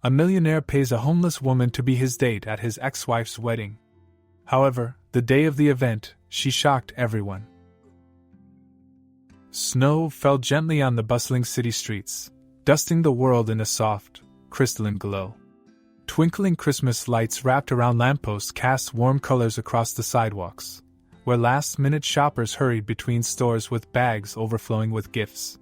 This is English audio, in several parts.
A millionaire pays a homeless woman to be his date at his ex-wife's wedding. However, the day of the event, she shocked everyone. Snow fell gently on the bustling city streets, dusting the world in a soft, crystalline glow. Twinkling Christmas lights wrapped around lampposts cast warm colors across the sidewalks, where last-minute shoppers hurried between stores with bags overflowing with gifts.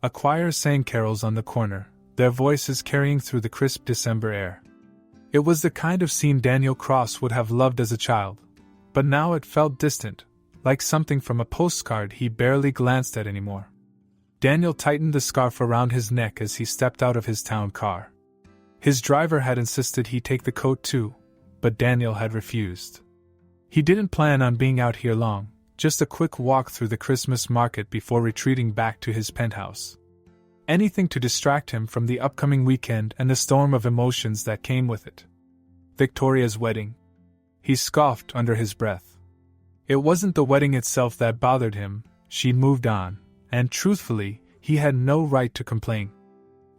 A choir sang carols on the corner, their voices carrying through the crisp December air. It was the kind of scene Daniel Cross would have loved as a child, but now it felt distant, like something from a postcard he barely glanced at anymore. Daniel tightened the scarf around his neck as he stepped out of his town car. His driver had insisted he take the coat too, but Daniel had refused. He didn't plan on being out here long, just a quick walk through the Christmas market before retreating back to his penthouse. Anything to distract him from the upcoming weekend and the storm of emotions that came with it. Victoria's wedding. He scoffed under his breath. It wasn't the wedding itself that bothered him, she'd moved on, and truthfully, he had no right to complain.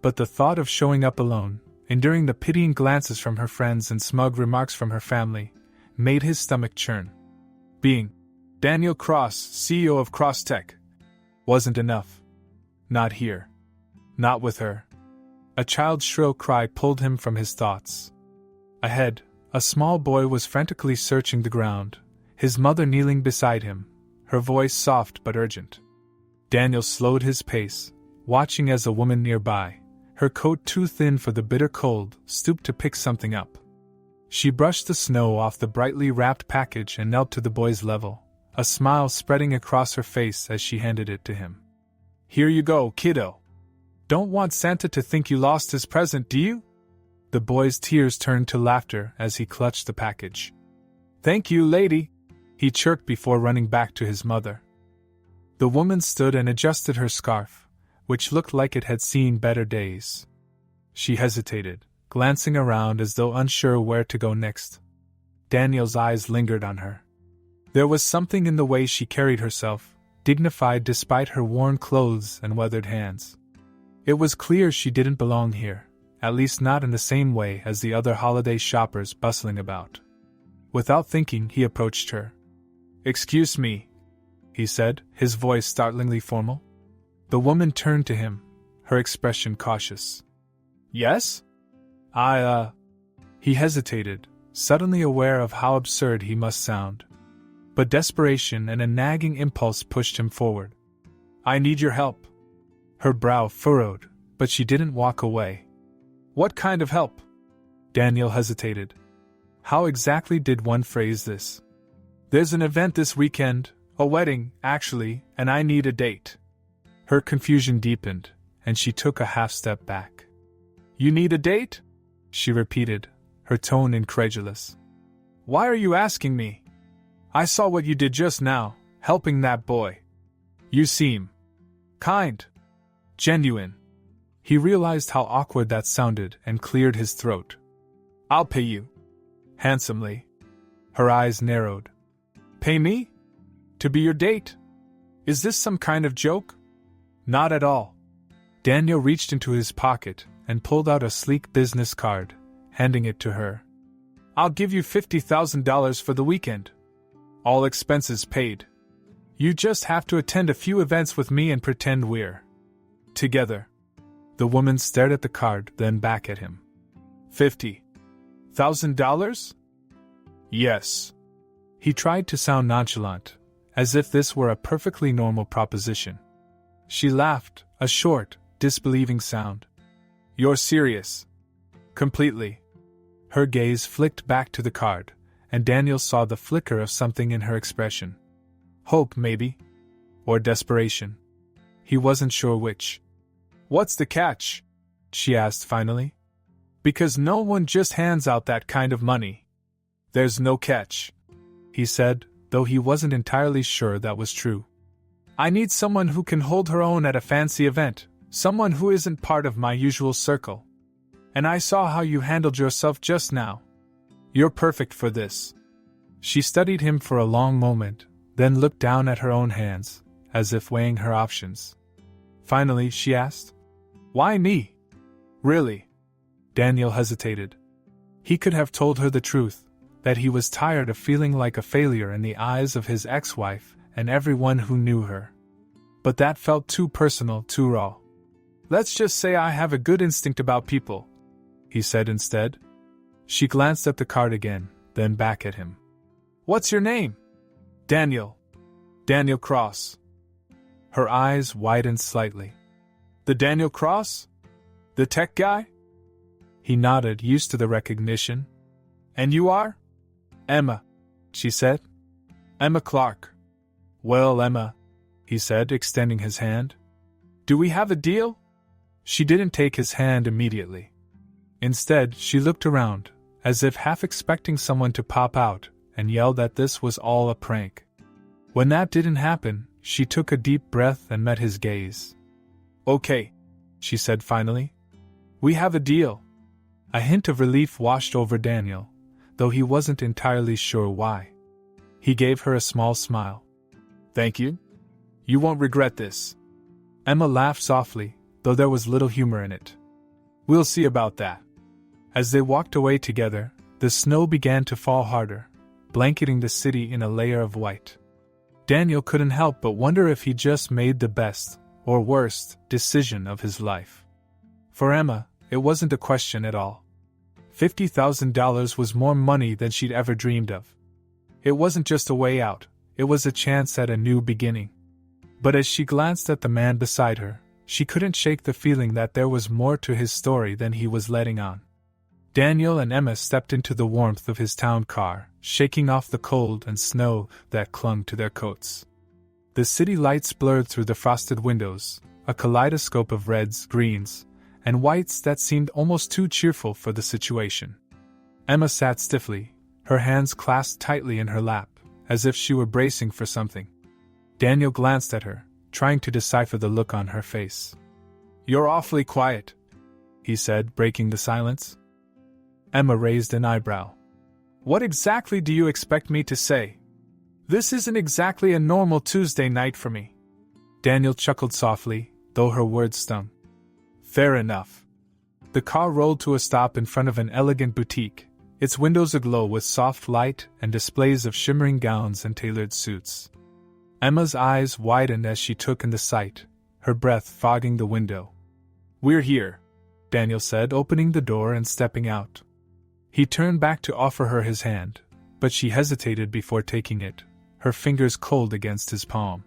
But the thought of showing up alone, enduring the pitying glances from her friends and smug remarks from her family, made his stomach churn. Being Daniel Cross, CEO of Cross Tech, wasn't enough. Not here. Not with her. A child's shrill cry pulled him from his thoughts. Ahead, a small boy was frantically searching the ground, his mother kneeling beside him, her voice soft but urgent. Daniel slowed his pace, watching as a woman nearby, her coat too thin for the bitter cold, stooped to pick something up. She brushed the snow off the brightly wrapped package and knelt to the boy's level, a smile spreading across her face as she handed it to him. "Here you go, kiddo. Don't want Santa to think you lost his present, do you?" The boy's tears turned to laughter as he clutched the package. "Thank you, lady," he chirped before running back to his mother. The woman stood and adjusted her scarf, which looked like it had seen better days. She hesitated, glancing around as though unsure where to go next. Daniel's eyes lingered on her. There was something in the way she carried herself, dignified despite her worn clothes and weathered hands. It was clear she didn't belong here, at least not in the same way as the other holiday shoppers bustling about. Without thinking, he approached her. "Excuse me," he said, his voice startlingly formal. The woman turned to him, her expression cautious. "Yes? He hesitated, suddenly aware of how absurd he must sound. But desperation and a nagging impulse pushed him forward. "I need your help." Her brow furrowed, but she didn't walk away. "What kind of help?" Daniel hesitated. How exactly did one phrase this? "There's an event this weekend, a wedding, actually, and I need a date." Her confusion deepened, and she took a half-step back. "You need a date?" she repeated, her tone incredulous. "Why are you asking me? I saw what you did just now, helping that boy. You seem kind. Genuine." He realized how awkward that sounded and cleared his throat. "I'll pay you." Handsomely. Her eyes narrowed. "Pay me? To be your date? Is this some kind of joke?" "Not at all." Daniel reached into his pocket and pulled out a sleek business card, handing it to her. "I'll give you $50,000 for the weekend. All expenses paid. You just have to attend a few events with me and pretend we're together." The woman stared at the card, then back at him. $50,000? Yes. He tried to sound nonchalant, as if this were a perfectly normal proposition. She laughed, a short, disbelieving sound. "You're serious?" "Completely." Her gaze flicked back to the card, and Daniel saw the flicker of something in her expression. Hope, maybe? Or desperation? He wasn't sure which. "What's the catch?" she asked finally. "Because no one just hands out that kind of money." "There's no catch," he said, though he wasn't entirely sure that was true. "I need someone who can hold her own at a fancy event, someone who isn't part of my usual circle. And I saw how you handled yourself just now. You're perfect for this." She studied him for a long moment, then looked down at her own hands, as if weighing her options. Finally, she asked, "Why me? Really? Daniel hesitated. He could have told her the truth, that he was tired of feeling like a failure in the eyes of his ex-wife and everyone who knew her. But that felt too personal, too raw. "Let's just say I have a good instinct about people," he said instead. She glanced at the card again, then back at him. "What's your name?" "Daniel. Daniel Cross." Her eyes widened slightly. "The Daniel Cross? The tech guy?" He nodded, used to the recognition. "And you are?" "Emma," she said. "Emma Clark." "Well, Emma," he said, extending his hand. "Do we have a deal?" She didn't take his hand immediately. Instead, she looked around, as if half expecting someone to pop out, and yelled that this was all a prank. When that didn't happen, she took a deep breath and met his gaze. "Okay," she said finally. "We have a deal." A hint of relief washed over Daniel, though he wasn't entirely sure why. He gave her a small smile. "Thank you. You won't regret this." Emma laughed softly, though there was little humor in it. "We'll see about that." As they walked away together, the snow began to fall harder, blanketing the city in a layer of white. Daniel couldn't help but wonder if he just made the best, or worst, decision of his life. For Emma, it wasn't a question at all. $50,000 was more money than she'd ever dreamed of. It wasn't just a way out, it was a chance at a new beginning. But as she glanced at the man beside her, she couldn't shake the feeling that there was more to his story than he was letting on. Daniel and Emma stepped into the warmth of his town car, shaking off the cold and snow that clung to their coats. The city lights blurred through the frosted windows, a kaleidoscope of reds, greens, and whites that seemed almost too cheerful for the situation. Emma sat stiffly, her hands clasped tightly in her lap, as if she were bracing for something. Daniel glanced at her, trying to decipher the look on her face. "You're awfully quiet," he said, breaking the silence. Emma raised an eyebrow. "What exactly do you expect me to say? This isn't exactly a normal Tuesday night for me." Daniel chuckled softly, though her words stung. "Fair enough." The car rolled to a stop in front of an elegant boutique, its windows aglow with soft light and displays of shimmering gowns and tailored suits. Emma's eyes widened as she took in the sight, her breath fogging the window. "We're here," Daniel said, opening the door and stepping out. He turned back to offer her his hand, but she hesitated before taking it, her fingers cold against his palm.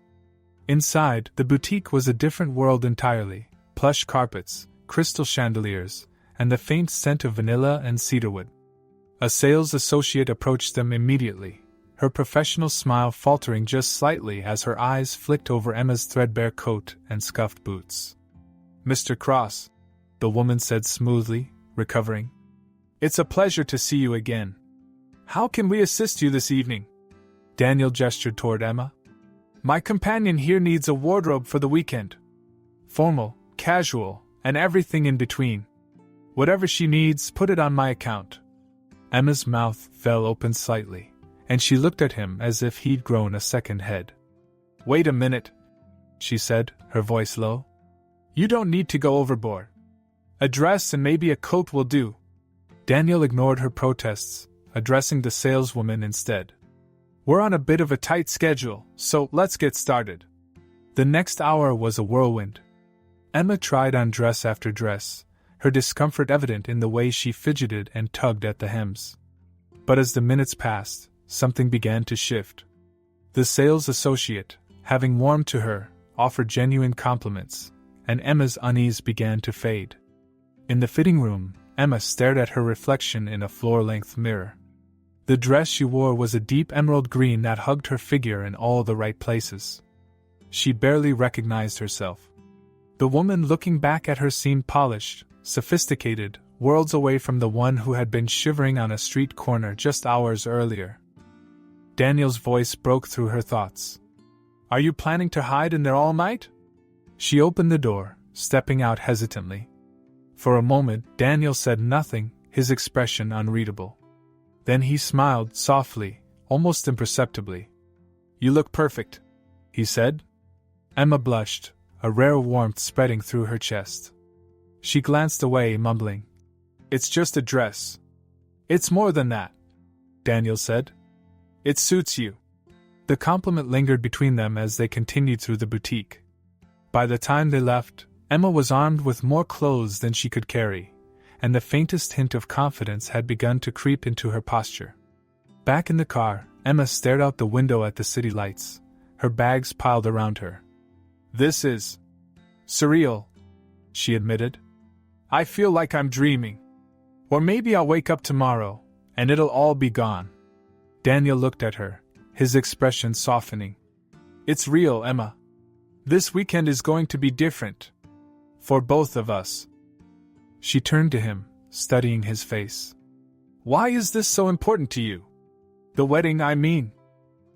Inside, the boutique was a different world entirely: plush carpets, crystal chandeliers, and the faint scent of vanilla and cedarwood. A sales associate approached them immediately, her professional smile faltering just slightly as her eyes flicked over Emma's threadbare coat and scuffed boots. "Mr. Cross," the woman said smoothly, recovering. "It's a pleasure to see you again. How can we assist you this evening?" Daniel gestured toward Emma. "My companion here needs a wardrobe for the weekend. Formal, casual, and everything in between. Whatever she needs, put it on my account." Emma's mouth fell open slightly, and she looked at him as if he'd grown a second head. "Wait a minute," she said, her voice low. "You don't need to go overboard. A dress and maybe a coat will do." Daniel ignored her protests, addressing the saleswoman instead. "We're on a bit of a tight schedule, so let's get started." The next hour was a whirlwind. Emma tried on dress after dress, her discomfort evident in the way she fidgeted and tugged at the hems. But as the minutes passed, something began to shift. The sales associate, having warmed to her, offered genuine compliments, and Emma's unease began to fade. In the fitting room, Emma stared at her reflection in a floor-length mirror. The dress she wore was a deep emerald green that hugged her figure in all the right places. She barely recognized herself. The woman looking back at her seemed polished, sophisticated, worlds away from the one who had been shivering on a street corner just hours earlier. Daniel's voice broke through her thoughts. "Are you planning to hide in there all night?" She opened the door, stepping out hesitantly. For a moment, Daniel said nothing, his expression unreadable. Then he smiled softly, almost imperceptibly. "You look perfect," he said. Emma blushed, a rare warmth spreading through her chest. She glanced away, mumbling, It's just a dress. It's more than that, Daniel said. It suits you. The compliment lingered between them as they continued through the boutique. By the time they left, Emma was armed with more clothes than she could carry, and the faintest hint of confidence had begun to creep into her posture. Back in the car, Emma stared out the window at the city lights, her bags piled around her. This is surreal, she admitted. I feel like I'm dreaming. Or maybe I'll wake up tomorrow, and it'll all be gone. Daniel looked at her, his expression softening. It's real, Emma. This weekend is going to be different. For both of us. She turned to him, studying his face. Why is this so important to you? The wedding, I mean.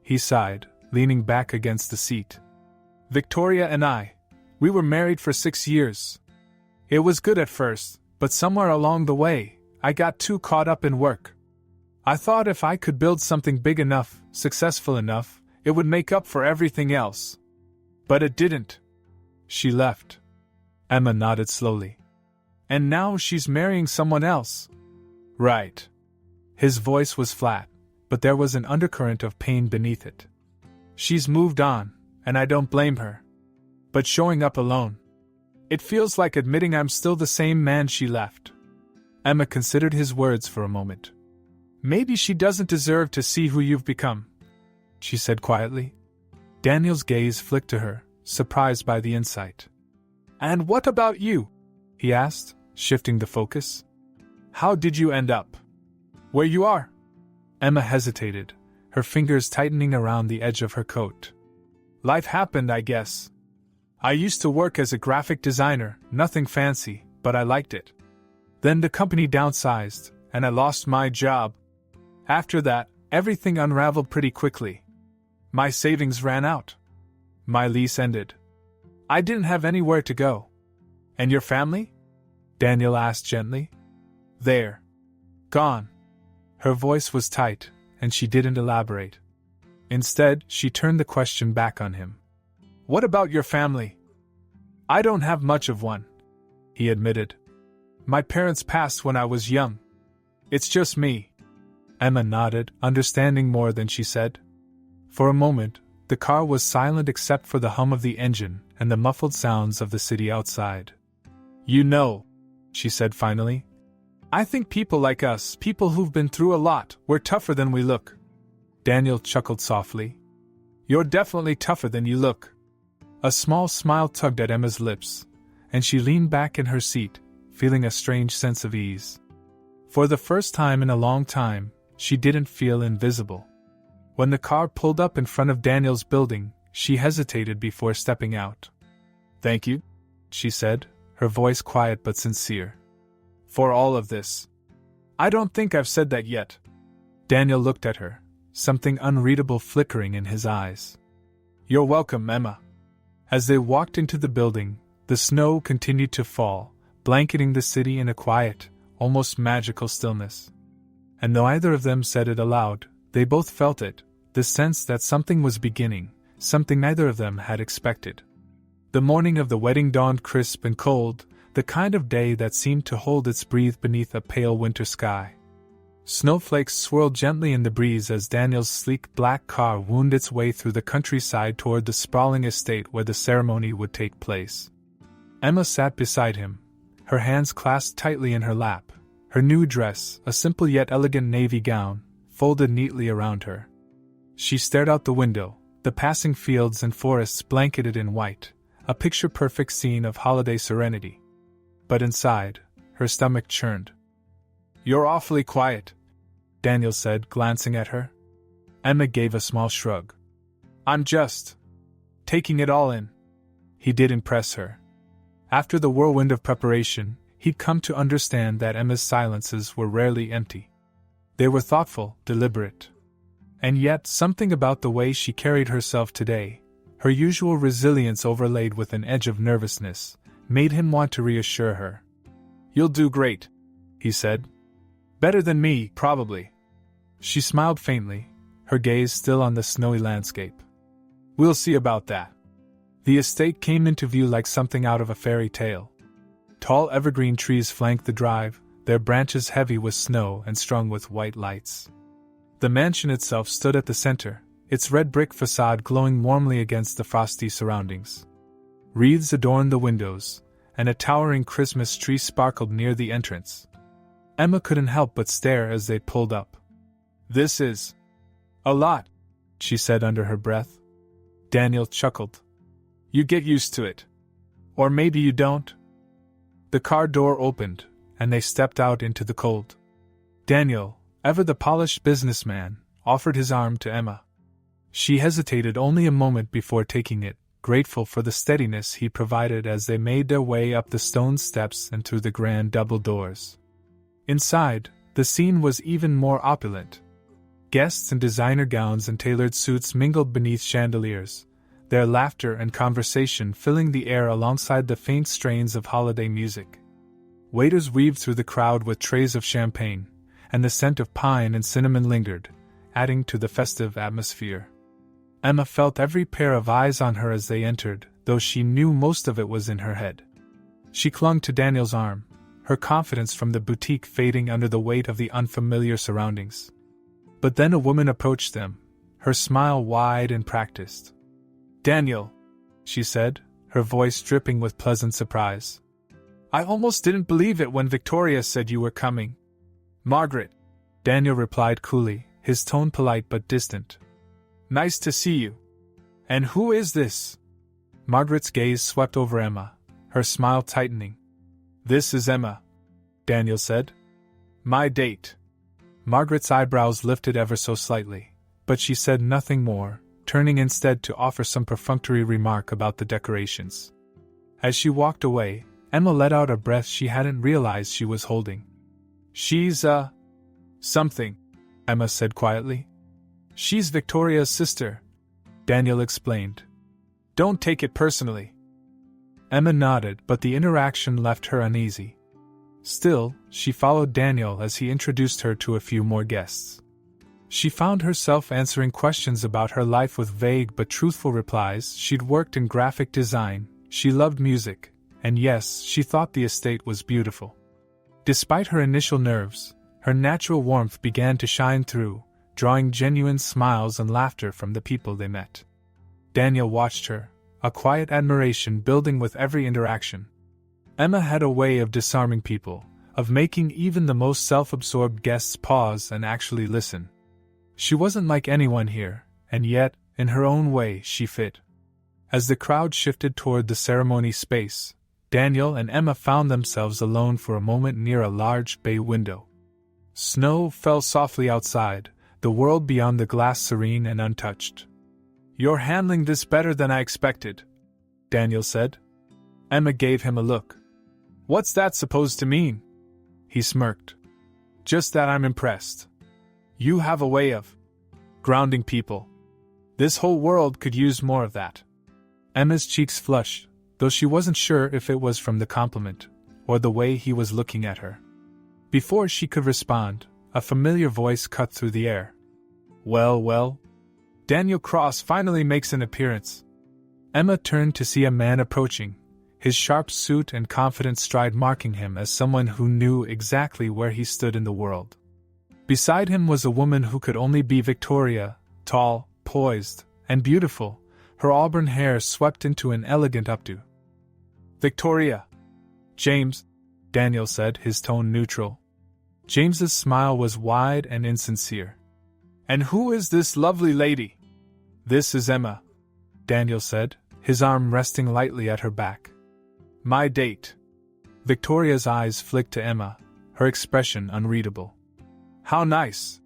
He sighed, leaning back against the seat. Victoria and I, we were married for 6 years. It was good at first, but somewhere along the way, I got too caught up in work. I thought if I could build something big enough, successful enough, it would make up for everything else. But it didn't. She left. Emma nodded slowly. And now she's marrying someone else. Right. His voice was flat, but there was an undercurrent of pain beneath it. She's moved on, and I don't blame her. But showing up alone. It feels like admitting I'm still the same man she left. Emma considered his words for a moment. Maybe she doesn't deserve to see who you've become, she said quietly. Daniel's gaze flicked to her, surprised by the insight. And what about you? He asked, shifting the focus. How did you end up where you are? Emma hesitated, her fingers tightening around the edge of her coat. Life happened, I guess. I used to work as a graphic designer, nothing fancy, but I liked it. Then the company downsized, and I lost my job. After that, everything unraveled pretty quickly. My savings ran out. My lease ended. I didn't have anywhere to go. And your family? Daniel asked gently. They're gone. Her voice was tight, and she didn't elaborate. Instead, she turned the question back on him. What about your family? I don't have much of one, he admitted. My parents passed when I was young. It's just me. Emma nodded, understanding more than she said. For a moment, the car was silent except for the hum of the engine and the muffled sounds of the city outside. You know, she said finally, I think people like us, people who've been through a lot, we're tougher than we look. Daniel chuckled softly. You're definitely tougher than you look. A small smile tugged at Emma's lips, and she leaned back in her seat, feeling a strange sense of ease. For the first time in a long time, she didn't feel invisible. When the car pulled up in front of Daniel's building, she hesitated before stepping out. Thank you, she said, her voice quiet but sincere. For all of this. I don't think I've said that yet. Daniel looked at her, something unreadable flickering in his eyes. You're welcome, Emma. As they walked into the building, the snow continued to fall, blanketing the city in a quiet, almost magical stillness. And though either of them said it aloud, they both felt it, the sense that something was beginning, something neither of them had expected. The morning of the wedding dawned crisp and cold, the kind of day that seemed to hold its breath beneath a pale winter sky. Snowflakes swirled gently in the breeze as Daniel's sleek black car wound its way through the countryside toward the sprawling estate where the ceremony would take place. Emma sat beside him, her hands clasped tightly in her lap, her new dress, a simple yet elegant navy gown, folded neatly around her. She stared out the window, the passing fields and forests blanketed in white, a picture-perfect scene of holiday serenity. But inside, her stomach churned. You're awfully quiet, Daniel said, glancing at her. Emma gave a small shrug. I'm just taking it all in. He didn't press her. After the whirlwind of preparation, he'd come to understand that Emma's silences were rarely empty. They were thoughtful, deliberate. And yet, something about the way she carried herself today, her usual resilience overlaid with an edge of nervousness, made him want to reassure her. You'll do great, he said. Better than me, probably. She smiled faintly, her gaze still on the snowy landscape. We'll see about that. The estate came into view like something out of a fairy tale. Tall evergreen trees flanked the drive, their branches heavy with snow and strung with white lights. The mansion itself stood at the center, its red brick facade glowing warmly against the frosty surroundings. Wreaths adorned the windows, and a towering Christmas tree sparkled near the entrance. Emma couldn't help but stare as they pulled up. "This is a lot," she said under her breath. Daniel chuckled. "You get used to it. Or maybe you don't." The car door opened, and they stepped out into the cold. Daniel, ever the polished businessman, offered his arm to Emma. She hesitated only a moment before taking it, grateful for the steadiness he provided as they made their way up the stone steps and through the grand double doors. Inside, the scene was even more opulent. Guests in designer gowns and tailored suits mingled beneath chandeliers, their laughter and conversation filling the air alongside the faint strains of holiday music. Waiters weaved through the crowd with trays of champagne, and the scent of pine and cinnamon lingered, adding to the festive atmosphere. Emma felt every pair of eyes on her as they entered, though she knew most of it was in her head. She clung to Daniel's arm, her confidence from the boutique fading under the weight of the unfamiliar surroundings. But then a woman approached them, her smile wide and practiced. "Daniel," she said, her voice dripping with pleasant surprise. "I almost didn't believe it when Victoria said you were coming." "Margaret," Daniel replied coolly, his tone polite but distant. "Nice to see you. And who is this?" Margaret's gaze swept over Emma, her smile tightening. "This is Emma," Daniel said. "My date." Margaret's eyebrows lifted ever so slightly, but she said nothing more, turning instead to offer some perfunctory remark about the decorations. As she walked away, Emma let out a breath she hadn't realized she was holding. "She's, something," Emma said quietly. "She's Victoria's sister," Daniel explained. "Don't take it personally." Emma nodded, but the interaction left her uneasy. Still, she followed Daniel as he introduced her to a few more guests. She found herself answering questions about her life with vague but truthful replies. She'd worked in graphic design, she loved music, and yes, she thought the estate was beautiful. Despite her initial nerves, her natural warmth began to shine through, drawing genuine smiles and laughter from the people they met. Daniel watched her, a quiet admiration building with every interaction. Emma had a way of disarming people, of making even the most self-absorbed guests pause and actually listen. She wasn't like anyone here, and yet, in her own way, she fit. As the crowd shifted toward the ceremony space, Daniel and Emma found themselves alone for a moment near a large bay window. Snow fell softly outside, the world beyond the glass serene and untouched. "You're handling this better than I expected," Daniel said. Emma gave him a look. "What's that supposed to mean?" He smirked. "Just that I'm impressed. You have a way of grounding people. This whole world could use more of that." Emma's cheeks flushed, though she wasn't sure if it was from the compliment, or the way he was looking at her. Before she could respond, a familiar voice cut through the air. "Well, well. Daniel Cross finally makes an appearance." Emma turned to see a man approaching, his sharp suit and confident stride marking him as someone who knew exactly where he stood in the world. Beside him was a woman who could only be Victoria, tall, poised, and beautiful, her auburn hair swept into an elegant updo. "Victoria." "James," Daniel said, his tone neutral. James's smile was wide and insincere. "And who is this lovely lady?" "This is Emma," Daniel said, his arm resting lightly at her back. "My date." Victoria's eyes flicked to Emma, her expression unreadable. "How nice,"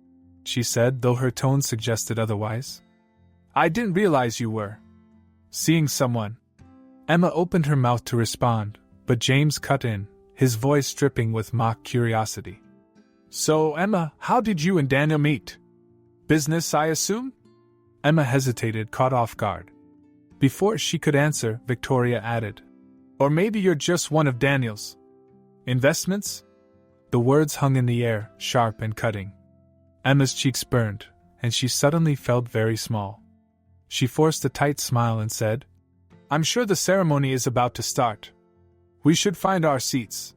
she said, though her tone suggested otherwise. "I didn't realize you were seeing someone." Emma opened her mouth to respond, but James cut in, his voice dripping with mock curiosity. "So, Emma, how did you and Daniel meet? Business, I assume?" Emma hesitated, caught off guard. Before she could answer, Victoria added, "Or maybe you're just one of Daniel's investments?" The words hung in the air, sharp and cutting. Emma's cheeks burned, and she suddenly felt very small. She forced a tight smile and said, "I'm sure the ceremony is about to start. We should find our seats."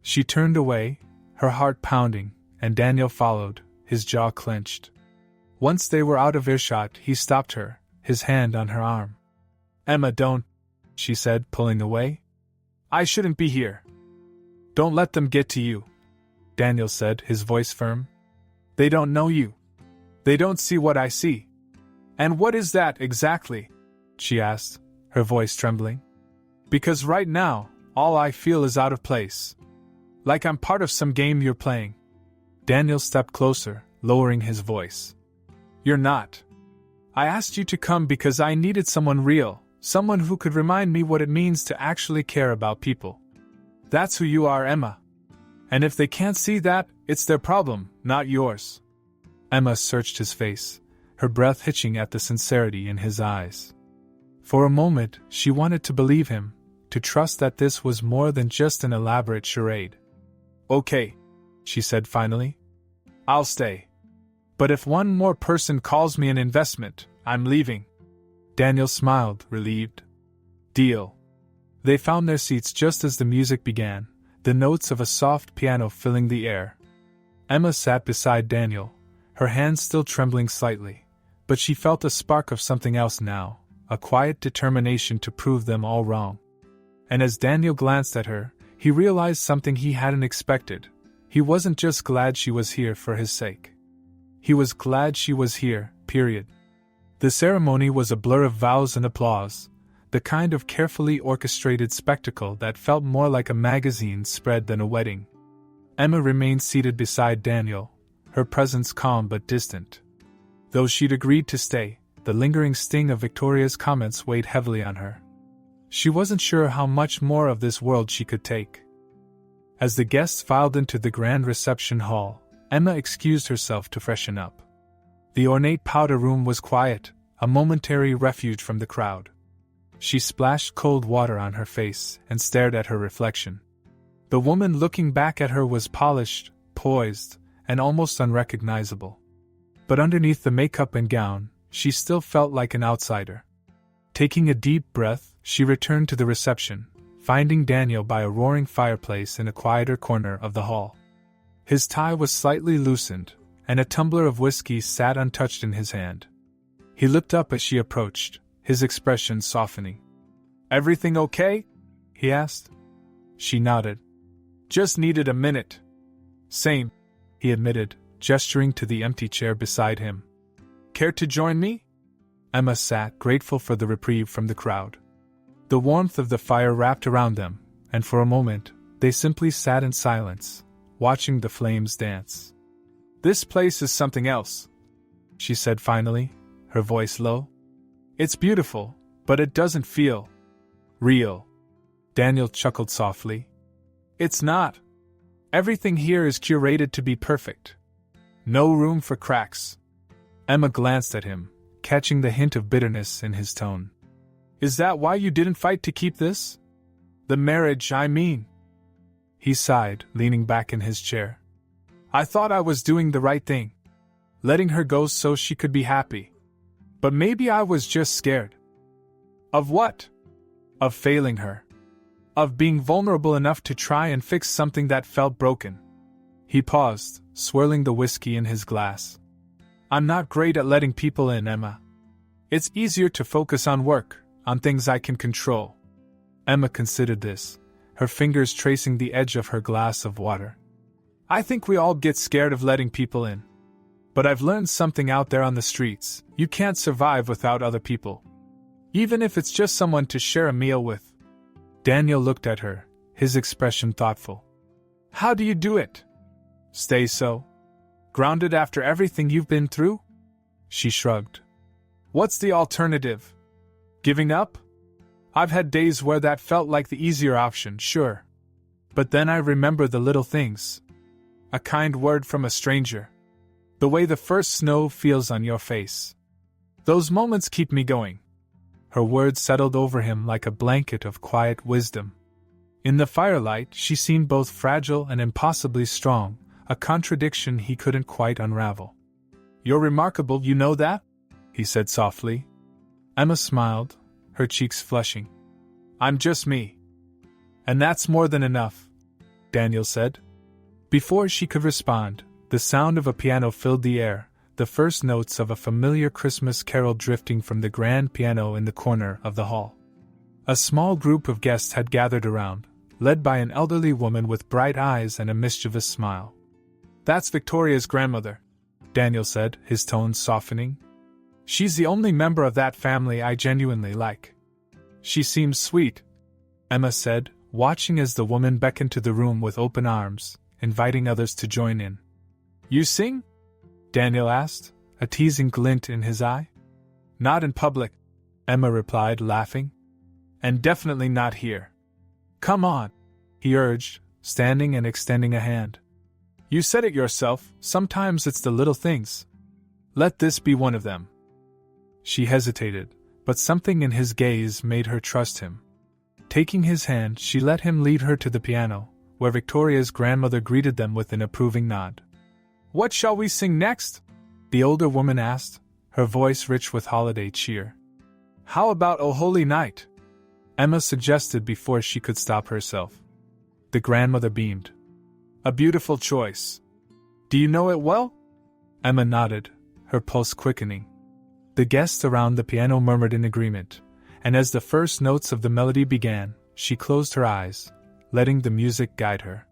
She turned away, her heart pounding, and Daniel followed, his jaw clenched. Once they were out of earshot, he stopped her, his hand on her arm. "Emma, don't," she said, pulling away. "I shouldn't be here." "Don't let them get to you," Daniel said, his voice firm. "They don't know you. They don't see what I see." "And what is that, exactly?" she asked, her voice trembling. "Because right now, all I feel is out of place. Like I'm part of some game you're playing." Daniel stepped closer, lowering his voice. "You're not. I asked you to come because I needed someone real, someone who could remind me what it means to actually care about people. That's who you are, Emma. And if they can't see that, it's their problem, not yours." Emma searched his face, her breath hitching at the sincerity in his eyes. For a moment, she wanted to believe him, to trust that this was more than just an elaborate charade. "Okay," she said finally. "I'll stay. But if one more person calls me an investment, I'm leaving." Daniel smiled, relieved. "Deal." They found their seats just as the music began, the notes of a soft piano filling the air. Emma sat beside Daniel, her hands still trembling slightly, but she felt a spark of something else now, a quiet determination to prove them all wrong. And as Daniel glanced at her, he realized something he hadn't expected. He wasn't just glad she was here for his sake. He was glad she was here, period. The ceremony was a blur of vows and applause, the kind of carefully orchestrated spectacle that felt more like a magazine spread than a wedding. Emma remained seated beside Daniel, her presence calm but distant. Though she'd agreed to stay, the lingering sting of Victoria's comments weighed heavily on her. She wasn't sure how much more of this world she could take. As the guests filed into the grand reception hall, Emma excused herself to freshen up. The ornate powder room was quiet, a momentary refuge from the crowd. She splashed cold water on her face and stared at her reflection. The woman looking back at her was polished, poised, and almost unrecognizable. But underneath the makeup and gown, she still felt like an outsider. Taking a deep breath, she returned to the reception, finding Daniel by a roaring fireplace in a quieter corner of the hall. His tie was slightly loosened, and a tumbler of whiskey sat untouched in his hand. He looked up as she approached, his expression softening. "Everything okay?" he asked. She nodded. "Just needed a minute." "Same," he admitted, gesturing to the empty chair beside him. "Care to join me?" Emma sat, grateful for the reprieve from the crowd. The warmth of the fire wrapped around them, and for a moment, they simply sat in silence, watching the flames dance. "This place is something else," she said finally, her voice low. "It's beautiful, but it doesn't feel real." Daniel chuckled softly. "It's not. Everything here is curated to be perfect. No room for cracks." Emma glanced at him, catching the hint of bitterness in his tone. "Is that why you didn't fight to keep this? The marriage, I mean." He sighed, leaning back in his chair. "I thought I was doing the right thing, letting her go so she could be happy. But maybe I was just scared." "Of what?" "Of failing her. Of being vulnerable enough to try and fix something that felt broken." He paused, swirling the whiskey in his glass. "I'm not great at letting people in, Emma. It's easier to focus on work, on things I can control." Emma considered this, her fingers tracing the edge of her glass of water. "I think we all get scared of letting people in. But I've learned something out there on the streets: you can't survive without other people. Even if it's just someone to share a meal with." Daniel looked at her, his expression thoughtful. "How do you do it? Stay so grounded after everything you've been through?" She shrugged. "What's the alternative? Giving up? I've had days where that felt like the easier option, sure. But then I remember the little things. A kind word from a stranger. The way the first snow feels on your face. Those moments keep me going." Her words settled over him like a blanket of quiet wisdom. In the firelight, she seemed both fragile and impossibly strong, a contradiction he couldn't quite unravel. "You're remarkable, you know that?" he said softly. Emma smiled, her cheeks flushing. "I'm just me. And that's more than enough," Daniel said. Before she could respond, the sound of a piano filled the air, the first notes of a familiar Christmas carol drifting from the grand piano in the corner of the hall. A small group of guests had gathered around, led by an elderly woman with bright eyes and a mischievous smile. "That's Victoria's grandmother," Daniel said, his tone softening. "She's the only member of that family I genuinely like." "She seems sweet," Emma said, watching as the woman beckoned to the room with open arms, inviting others to join in. "You sing?" Daniel asked, a teasing glint in his eye. "Not in public," Emma replied, laughing. "And definitely not here." "Come on," he urged, standing and extending a hand. "You said it yourself, sometimes it's the little things. Let this be one of them." She hesitated, but something in his gaze made her trust him. Taking his hand, she let him lead her to the piano, where Victoria's grandmother greeted them with an approving nod. "What shall we sing next?" the older woman asked, her voice rich with holiday cheer. "How about O Holy Night?" Emma suggested before she could stop herself. The grandmother beamed. "A beautiful choice. Do you know it well?" Emma nodded, her pulse quickening. The guests around the piano murmured in agreement, and as the first notes of the melody began, she closed her eyes, letting the music guide her.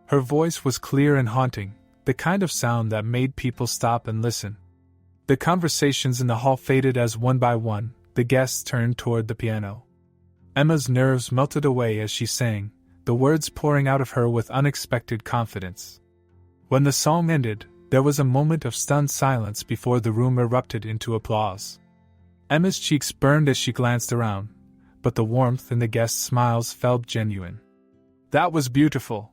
Her voice was clear and haunting, the kind of sound that made people stop and listen. The conversations in the hall faded as one by one, the guests turned toward the piano. Emma's nerves melted away as she sang, the words pouring out of her with unexpected confidence. When the song ended, there was a moment of stunned silence before the room erupted into applause. Emma's cheeks burned as she glanced around, but the warmth in the guests' smiles felt genuine. "That was beautiful,"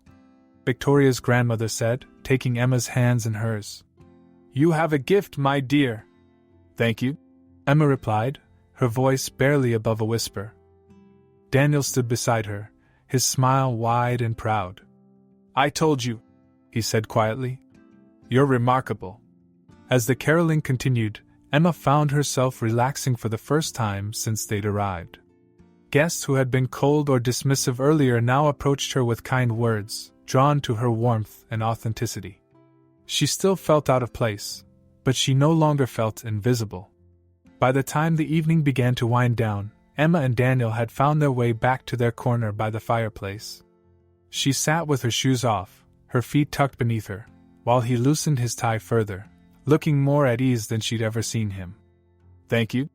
Victoria's grandmother said, taking Emma's hands in hers. "You have a gift, my dear." "Thank you," Emma replied, her voice barely above a whisper. Daniel stood beside her, his smile wide and proud. "I told you," he said quietly. "You're remarkable." As the caroling continued, Emma found herself relaxing for the first time since they'd arrived. Guests who had been cold or dismissive earlier now approached her with kind words, drawn to her warmth and authenticity. She still felt out of place, but she no longer felt invisible. By the time the evening began to wind down, Emma and Daniel had found their way back to their corner by the fireplace. She sat with her shoes off, her feet tucked beneath her, while he loosened his tie further, looking more at ease than she'd ever seen him. "Thank you,"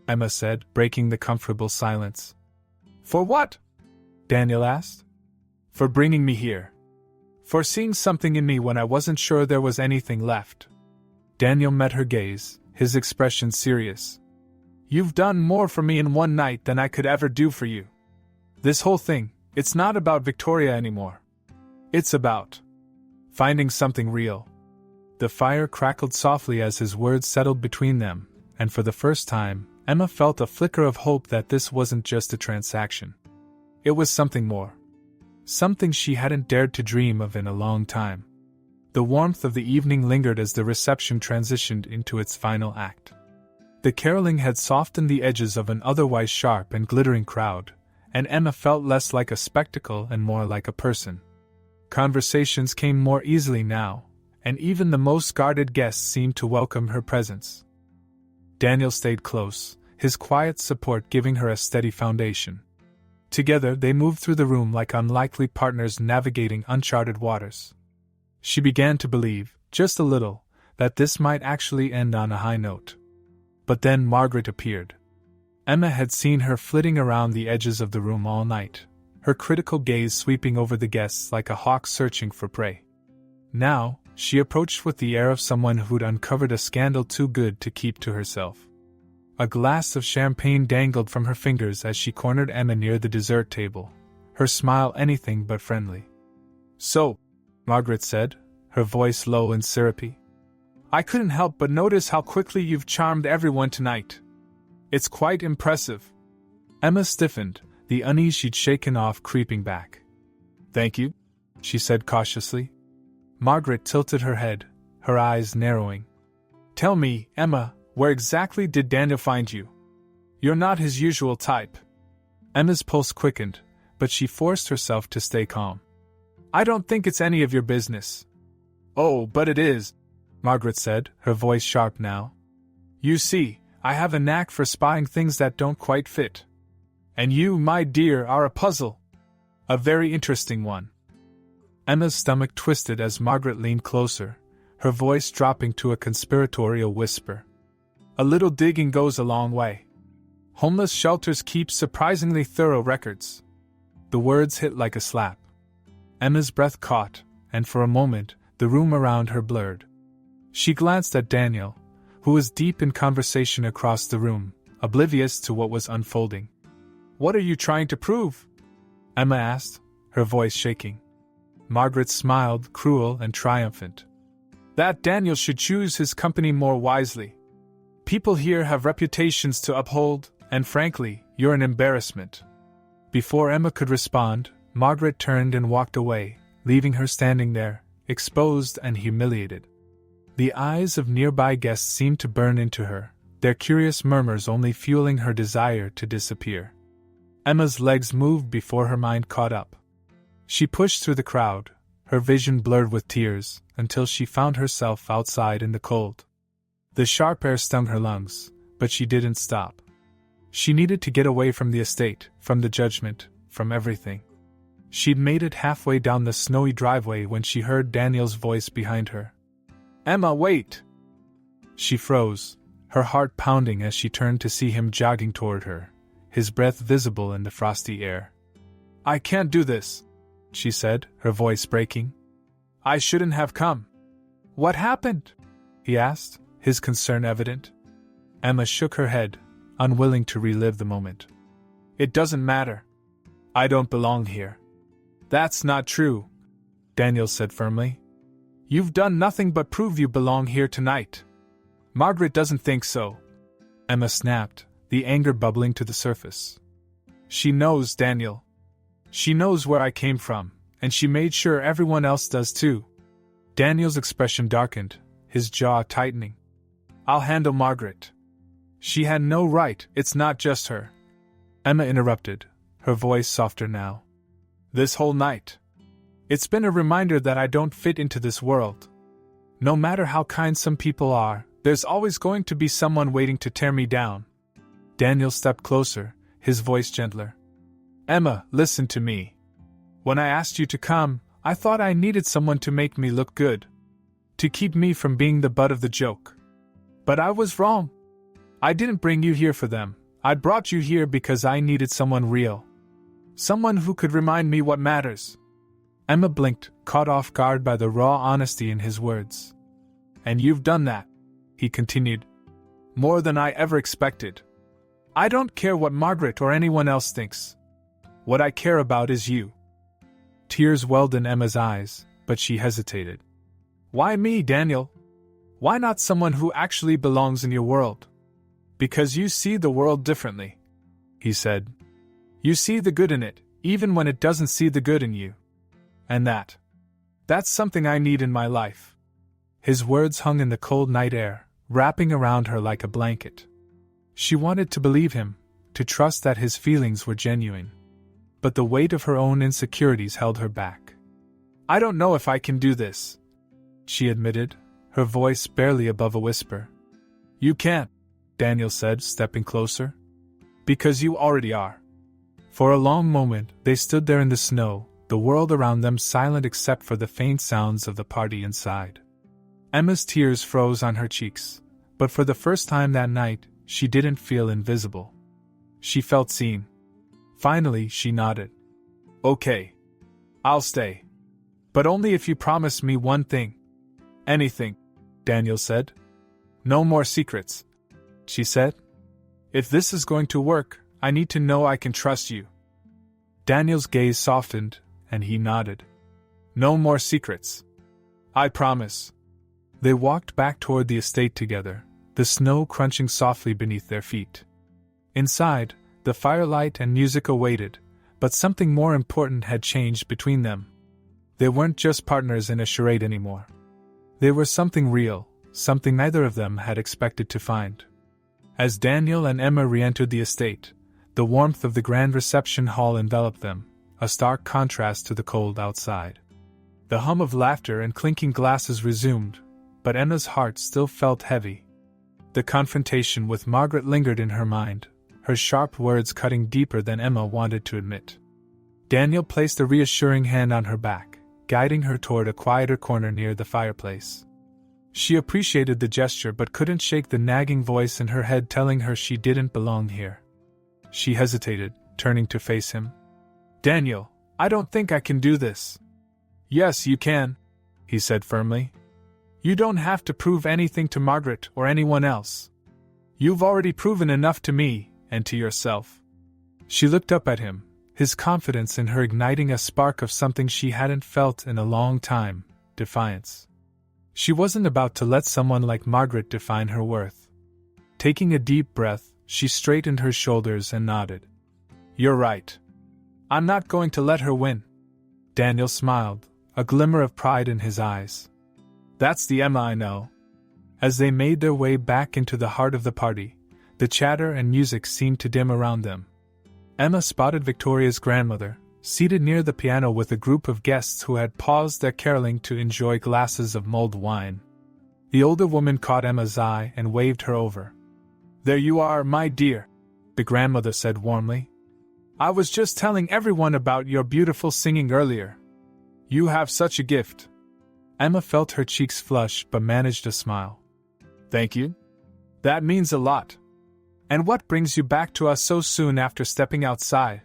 Emma said, breaking the comfortable silence. "For what?" Daniel asked. "For bringing me here. For seeing something in me when I wasn't sure there was anything left." Daniel met her gaze, his expression serious. "You've done more for me in one night than I could ever do for you. This whole thing, it's not about Victoria anymore. It's about finding something real." The fire crackled softly as his words settled between them, and for the first time, Emma felt a flicker of hope that this wasn't just a transaction. It was something more. Something she hadn't dared to dream of in a long time. The warmth of the evening lingered as the reception transitioned into its final act. The caroling had softened the edges of an otherwise sharp and glittering crowd, and Emma felt less like a spectacle and more like a person. Conversations came more easily now, and even the most guarded guests seemed to welcome her presence. Daniel stayed close, his quiet support giving her a steady foundation. Together they moved through the room like unlikely partners navigating uncharted waters. She began to believe, just a little, that this might actually end on a high note. But then Margaret appeared. Emma had seen her flitting around the edges of the room all night, her critical gaze sweeping over the guests like a hawk searching for prey. Now, she approached with the air of someone who'd uncovered a scandal too good to keep to herself. A glass of champagne dangled from her fingers as she cornered Emma near the dessert table, her smile anything but friendly. "So," Margaret said, her voice low and syrupy, "I couldn't help but notice how quickly you've charmed everyone tonight. It's quite impressive." Emma stiffened, the unease she'd shaken off creeping back. "Thank you," she said cautiously. Margaret tilted her head, her eyes narrowing. "Tell me, Emma, where exactly did Daniel find you? You're not his usual type." Emma's pulse quickened, but she forced herself to stay calm. I don't think it's any of your business. Oh, but it is, Margaret said, her voice sharp now. You see, I have a knack for spying things that don't quite fit. And you, my dear, are a puzzle. A very interesting one. Emma's stomach twisted as Margaret leaned closer, her voice dropping to a conspiratorial whisper. A little digging goes a long way. Homeless shelters keep surprisingly thorough records. The words hit like a slap. Emma's breath caught, and for a moment, the room around her blurred. She glanced at Daniel, who was deep in conversation across the room, oblivious to what was unfolding. What are you trying to prove? Emma asked, her voice shaking. Margaret smiled, cruel and triumphant. That Daniel should choose his company more wisely. People here have reputations to uphold, and frankly, you're an embarrassment. Before Emma could respond, Margaret turned and walked away, leaving her standing there, exposed and humiliated. The eyes of nearby guests seemed to burn into her, their curious murmurs only fueling her desire to disappear. Emma's legs moved before her mind caught up. She pushed through the crowd, her vision blurred with tears, until she found herself outside in the cold. The sharp air stung her lungs, but she didn't stop. She needed to get away from the estate, from the judgment, from everything. She'd made it halfway down the snowy driveway when she heard Daniel's voice behind her. Emma, wait! She froze, her heart pounding as she turned to see him jogging toward her, his breath visible in the frosty air. I can't do this, she said, her voice breaking. I shouldn't have come. What happened? He asked, his concern evident. Emma shook her head, unwilling to relive the moment. It doesn't matter. I don't belong here. That's not true, Daniel said firmly. You've done nothing but prove you belong here tonight. Margaret doesn't think so, Emma snapped, the anger bubbling to the surface. She knows, Daniel. She knows where I came from, and she made sure everyone else does too. Daniel's expression darkened, his jaw tightening. I'll handle Margaret. She had no right, it's not just her. Emma interrupted, her voice softer now. This whole night. It's been a reminder that I don't fit into this world. No matter how kind some people are, there's always going to be someone waiting to tear me down. Daniel stepped closer, his voice gentler. Emma, listen to me. When I asked you to come, I thought I needed someone to make me look good. To keep me from being the butt of the joke. But I was wrong. I didn't bring you here for them. I brought you here because I needed someone real. Someone who could remind me what matters. Emma blinked, caught off guard by the raw honesty in his words. And you've done that, he continued. More than I ever expected. I don't care what Margaret or anyone else thinks. What I care about is you. Tears welled in Emma's eyes, but she hesitated. Why me, Daniel? Why not someone who actually belongs in your world? Because you see the world differently, he said. You see the good in it, even when it doesn't see the good in you. And that's something I need in my life. His words hung in the cold night air, wrapping around her like a blanket. She wanted to believe him, to trust that his feelings were genuine. But the weight of her own insecurities held her back. I don't know if I can do this, she admitted, her voice barely above a whisper. You can't, Daniel said, stepping closer. Because you already are. For a long moment, they stood there in the snow, the world around them silent except for the faint sounds of the party inside. Emma's tears froze on her cheeks, but for the first time that night, she didn't feel invisible. She felt seen. Finally, she nodded. Okay. I'll stay. But only if you promise me one thing. Anything, Daniel said. No more secrets, she said. If this is going to work, I need to know I can trust you. Daniel's gaze softened, and he nodded. No more secrets. I promise. They walked back toward the estate together, the snow crunching softly beneath their feet. Inside, the firelight and music awaited, but something more important had changed between them. They weren't just partners in a charade anymore. They were something real, something neither of them had expected to find. As Daniel and Emma re-entered the estate, the warmth of the grand reception hall enveloped them, a stark contrast to the cold outside. The hum of laughter and clinking glasses resumed, but Emma's heart still felt heavy. The confrontation with Margaret lingered in her mind, her sharp words cutting deeper than Emma wanted to admit. Daniel placed a reassuring hand on her back, guiding her toward a quieter corner near the fireplace. She appreciated the gesture but couldn't shake the nagging voice in her head telling her she didn't belong here. She hesitated, turning to face him. "Daniel, I don't think I can do this." "Yes, you can," he said firmly. "You don't have to prove anything to Margaret or anyone else. You've already proven enough to me, and to yourself." She looked up at him, his confidence in her igniting a spark of something she hadn't felt in a long time, defiance. She wasn't about to let someone like Margaret define her worth. Taking a deep breath, she straightened her shoulders and nodded. "You're right. I'm not going to let her win." Daniel smiled, a glimmer of pride in his eyes. "That's the Emma I know." As they made their way back into the heart of the party, the chatter and music seemed to dim around them. Emma spotted Victoria's grandmother, seated near the piano with a group of guests who had paused their caroling to enjoy glasses of mulled wine. The older woman caught Emma's eye and waved her over. "There you are, my dear," the grandmother said warmly. "I was just telling everyone about your beautiful singing earlier. You have such a gift." Emma felt her cheeks flush but managed a smile. "Thank you. That means a lot. And what brings you back to us so soon after stepping outside?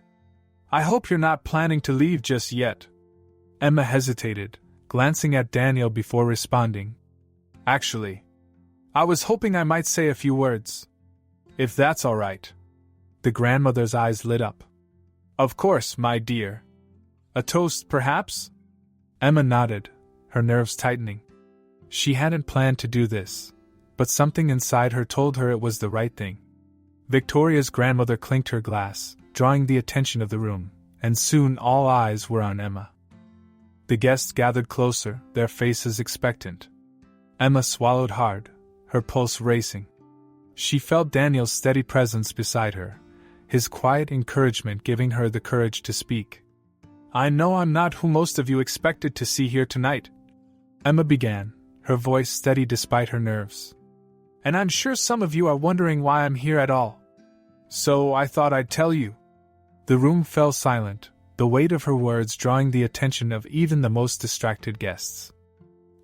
I hope you're not planning to leave just yet." Emma hesitated, glancing at Daniel before responding. "Actually, I was hoping I might say a few words. If that's all right." The grandmother's eyes lit up. "Of course, my dear. A toast, perhaps?" Emma nodded, her nerves tightening. She hadn't planned to do this, but something inside her told her it was the right thing. Victoria's grandmother clinked her glass, drawing the attention of the room, and soon all eyes were on Emma. The guests gathered closer, their faces expectant. Emma swallowed hard, her pulse racing. She felt Daniel's steady presence beside her, his quiet encouragement giving her the courage to speak. "I know I'm not who most of you expected to see here tonight," Emma began, her voice steady despite her nerves. "And I'm sure some of you are wondering why I'm here at all. So I thought I'd tell you." The room fell silent, the weight of her words drawing the attention of even the most distracted guests.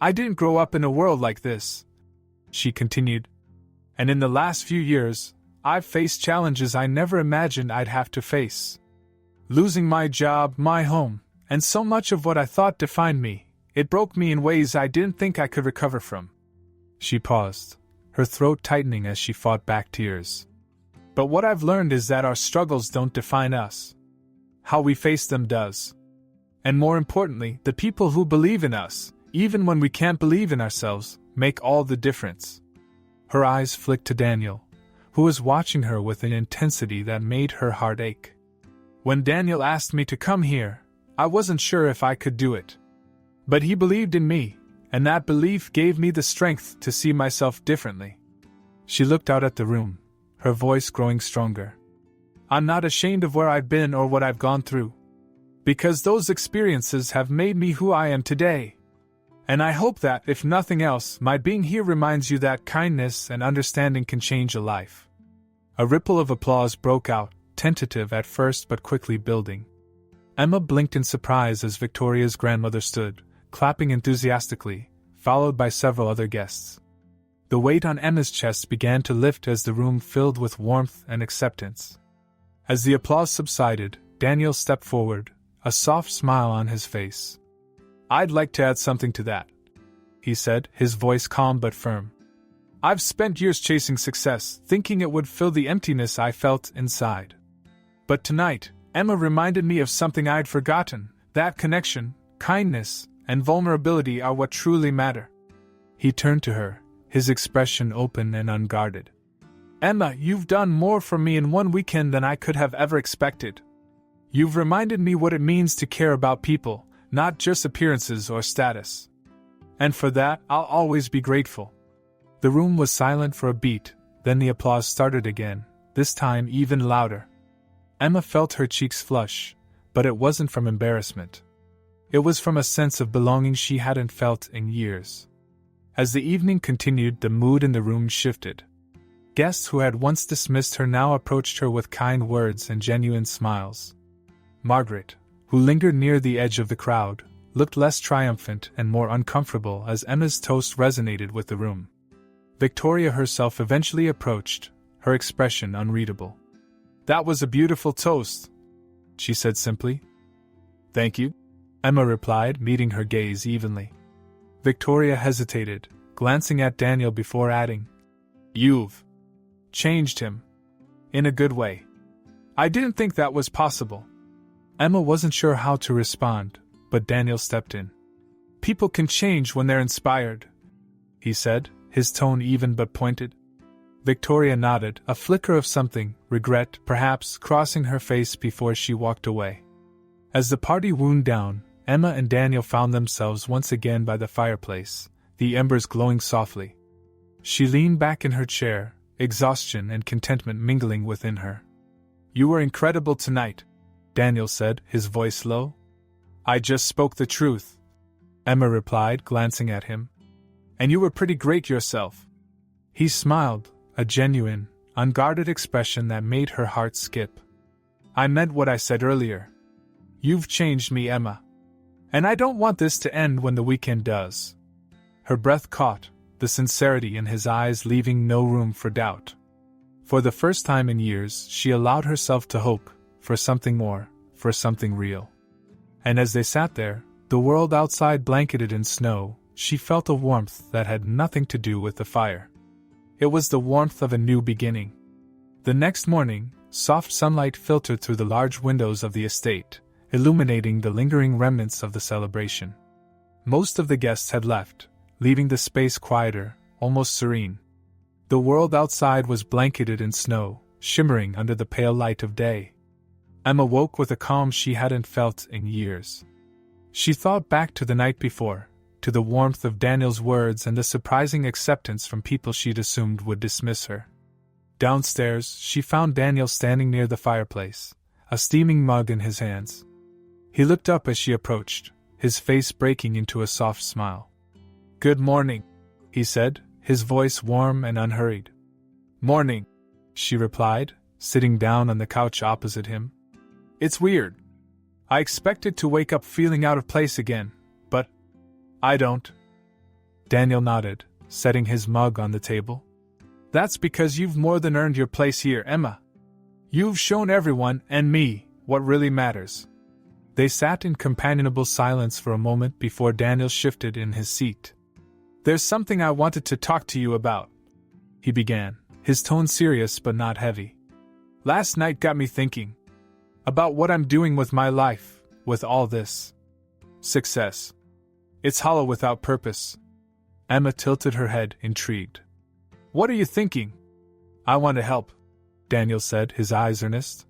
"I didn't grow up in a world like this," she continued. "And in the last few years, I've faced challenges I never imagined I'd have to face. Losing my job, my home, and so much of what I thought defined me, it broke me in ways I didn't think I could recover from." She paused, her throat tightening as she fought back tears. "But what I've learned is that our struggles don't define us. How we face them does. And more importantly, the people who believe in us, even when we can't believe in ourselves, make all the difference." Her eyes flicked to Daniel, who was watching her with an intensity that made her heart ache. "When Daniel asked me to come here, I wasn't sure if I could do it. But he believed in me, and that belief gave me the strength to see myself differently." She looked out at the room, her voice growing stronger. "I'm not ashamed of where I've been or what I've gone through. Because those experiences have made me who I am today. And I hope that, if nothing else, my being here reminds you that kindness and understanding can change a life." A ripple of applause broke out, tentative at first but quickly building. Emma blinked in surprise as Victoria's grandmother stood, clapping enthusiastically, followed by several other guests. The weight on Emma's chest began to lift as the room filled with warmth and acceptance. As the applause subsided, Daniel stepped forward, a soft smile on his face. "I'd like to add something to that," he said, his voice calm but firm. "I've spent years chasing success, thinking it would fill the emptiness I felt inside. But tonight, Emma reminded me of something I'd forgotten, that connection, kindness, and vulnerability are what truly matter." He turned to her, his expression open and unguarded. "Emma, you've done more for me in one weekend than I could have ever expected. You've reminded me what it means to care about people, not just appearances or status. And for that, I'll always be grateful." The room was silent for a beat, then the applause started again, this time even louder. Emma felt her cheeks flush, but it wasn't from embarrassment. It was from a sense of belonging she hadn't felt in years. As the evening continued, the mood in the room shifted. Guests who had once dismissed her now approached her with kind words and genuine smiles. Margaret, who lingered near the edge of the crowd, looked less triumphant and more uncomfortable as Emma's toast resonated with the room. Victoria herself eventually approached, her expression unreadable. "That was a beautiful toast," she said simply. "Thank you," Emma replied, meeting her gaze evenly. Victoria hesitated, glancing at Daniel before adding, "You've changed him. In a good way. I didn't think that was possible." Emma wasn't sure how to respond, but Daniel stepped in. "People can change when they're inspired," he said, his tone even but pointed. Victoria nodded, a flicker of something, regret, perhaps, crossing her face before she walked away. As the party wound down, Emma and Daniel found themselves once again by the fireplace, the embers glowing softly. She leaned back in her chair, exhaustion and contentment mingling within her. "You were incredible tonight," Daniel said, his voice low. "I just spoke the truth," Emma replied, glancing at him. "And you were pretty great yourself." He smiled, a genuine, unguarded expression that made her heart skip. "I meant what I said earlier. You've changed me, Emma. And I don't want this to end when the weekend does." Her breath caught, the sincerity in his eyes leaving no room for doubt. For the first time in years, she allowed herself to hope, for something more, for something real. And as they sat there, the world outside blanketed in snow, she felt a warmth that had nothing to do with the fire. It was the warmth of a new beginning. The next morning, soft sunlight filtered through the large windows of the estate, illuminating the lingering remnants of the celebration. Most of the guests had left, leaving the space quieter, almost serene. The world outside was blanketed in snow, shimmering under the pale light of day. Emma woke with a calm she hadn't felt in years. She thought back to the night before, to the warmth of Daniel's words and the surprising acceptance from people she'd assumed would dismiss her. Downstairs, she found Daniel standing near the fireplace, a steaming mug in his hands. He looked up as she approached, his face breaking into a soft smile. "Good morning," he said, his voice warm and unhurried. "Morning," she replied, sitting down on the couch opposite him. "It's weird. I expected to wake up feeling out of place again, but I don't." Daniel nodded, setting his mug on the table. "That's because you've more than earned your place here, Emma. You've shown everyone, and me, what really matters." They sat in companionable silence for a moment before Daniel shifted in his seat. "There's something I wanted to talk to you about," he began, his tone serious but not heavy. "Last night got me thinking about what I'm doing with my life, with all this success. It's hollow without purpose." Emma tilted her head, intrigued. "What are you thinking?" "I want to help," Daniel said, his eyes earnest.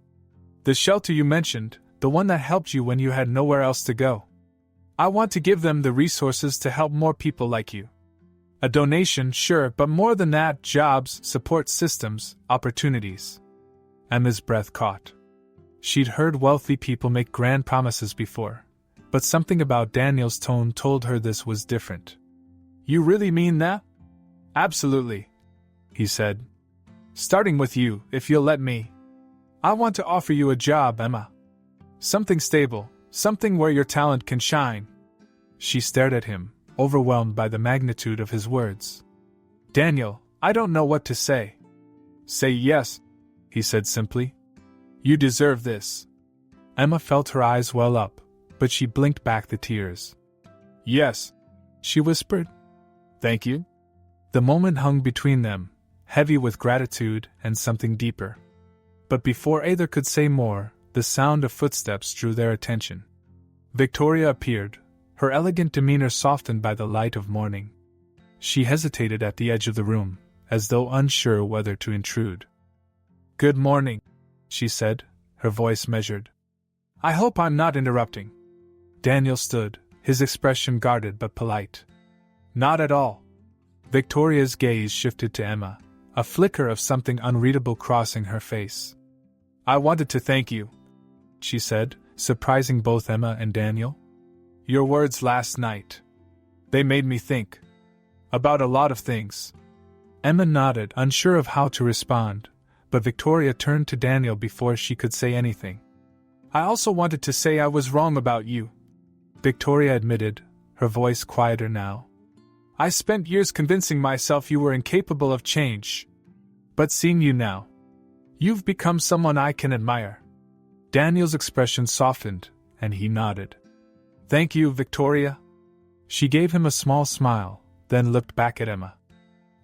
"The shelter you mentioned, the one that helped you when you had nowhere else to go. I want to give them the resources to help more people like you. A donation, sure, but more than that, jobs, support systems, opportunities." Emma's breath caught. She'd heard wealthy people make grand promises before, but something about Daniel's tone told her this was different. "You really mean that?" "Absolutely," he said. "Starting with you, if you'll let me. I want to offer you a job, Emma. Something stable, something where your talent can shine." She stared at him, overwhelmed by the magnitude of his words. "Daniel, I don't know what to say." "Say yes," he said simply. "You deserve this." Emma felt her eyes well up, but she blinked back the tears. "Yes," she whispered. "Thank you." The moment hung between them, heavy with gratitude and something deeper. But before either could say more, the sound of footsteps drew their attention. Victoria appeared, her elegant demeanor softened by the light of morning. She hesitated at the edge of the room, as though unsure whether to intrude. "Good morning," she said, her voice measured. "I hope I'm not interrupting." Daniel stood, his expression guarded but polite. "Not at all." Victoria's gaze shifted to Emma, a flicker of something unreadable crossing her face. "I wanted to thank you," she said, surprising both Emma and Daniel. Your words last night. They made me think. About a lot of things. Emma nodded, unsure of how to respond, but Victoria turned to Daniel before she could say anything. I also wanted to say I was wrong about you, Victoria admitted, her voice quieter now. I spent years convincing myself you were incapable of change. But seeing you now, you've become someone I can admire. Daniel's expression softened, and he nodded. Thank you, Victoria. She gave him a small smile, then looked back at Emma.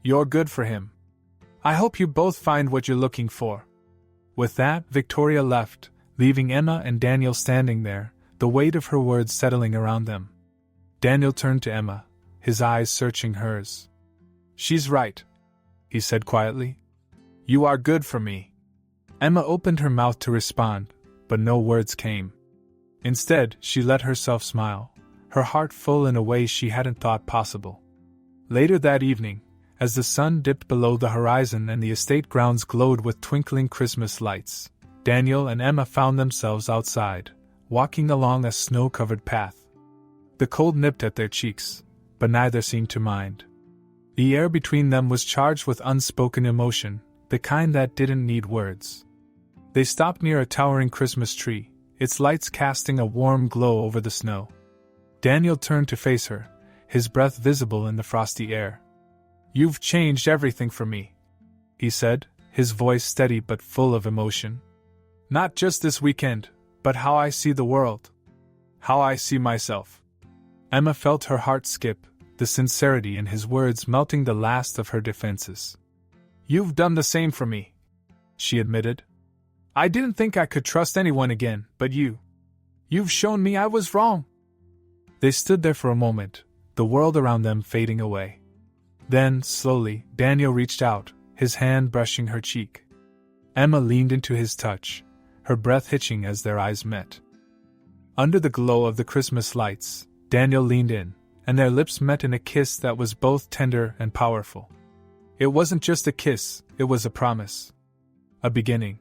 You're good for him. I hope you both find what you're looking for. With that, Victoria left, leaving Emma and Daniel standing there, the weight of her words settling around them. Daniel turned to Emma, his eyes searching hers. She's right, he said quietly. You are good for me. Emma opened her mouth to respond, but no words came. Instead, she let herself smile, her heart full in a way she hadn't thought possible. Later that evening, as the sun dipped below the horizon and the estate grounds glowed with twinkling Christmas lights, Daniel and Emma found themselves outside, walking along a snow-covered path. The cold nipped at their cheeks, but neither seemed to mind. The air between them was charged with unspoken emotion, the kind that didn't need words. They stopped near a towering Christmas tree, its lights casting a warm glow over the snow. Daniel turned to face her, his breath visible in the frosty air. You've changed everything for me, he said, his voice steady but full of emotion. Not just this weekend, but how I see the world. How I see myself. Emma felt her heart skip, the sincerity in his words melting the last of her defenses. You've done the same for me, she admitted. I didn't think I could trust anyone again, but you've shown me I was wrong. They stood there for a moment, the world around them fading away. Then, slowly, Daniel reached out, his hand brushing her cheek. Emma leaned into his touch, her breath hitching as their eyes met. Under the glow of the Christmas lights, Daniel leaned in, and their lips met in a kiss that was both tender and powerful. It wasn't just a kiss, it was a promise. A beginning.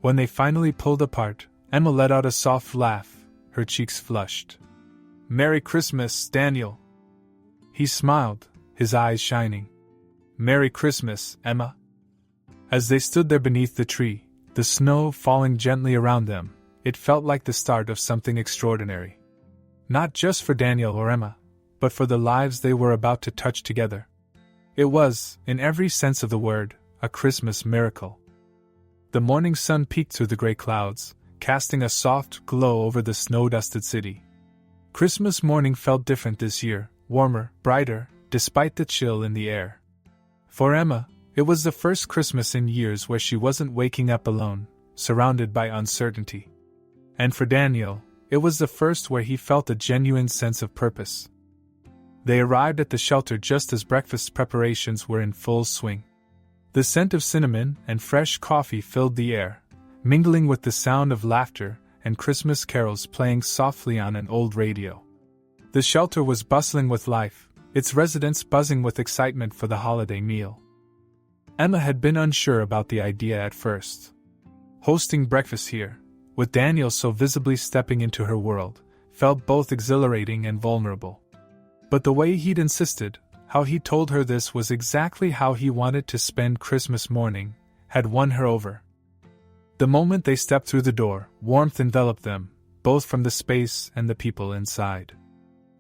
When they finally pulled apart, Emma let out a soft laugh, her cheeks flushed. Merry Christmas, Daniel. He smiled, his eyes shining. Merry Christmas, Emma. As they stood there beneath the tree, the snow falling gently around them, it felt like the start of something extraordinary. Not just for Daniel or Emma, but for the lives they were about to touch together. It was, in every sense of the word, a Christmas miracle. The morning sun peeked through the gray clouds, casting a soft glow over the snow-dusted city. Christmas morning felt different this year, warmer, brighter, despite the chill in the air. For Emma, it was the first Christmas in years where she wasn't waking up alone, surrounded by uncertainty. And for Daniel, it was the first where he felt a genuine sense of purpose. They arrived at the shelter just as breakfast preparations were in full swing. The scent of cinnamon and fresh coffee filled the air, mingling with the sound of laughter and Christmas carols playing softly on an old radio. The shelter was bustling with life, its residents buzzing with excitement for the holiday meal. Emma had been unsure about the idea at first. Hosting breakfast here, with Daniel so visibly stepping into her world, felt both exhilarating and vulnerable. But the way he'd insisted, how he told her this was exactly how he wanted to spend Christmas morning, had won her over. The moment they stepped through the door, warmth enveloped them, both from the space and the people inside.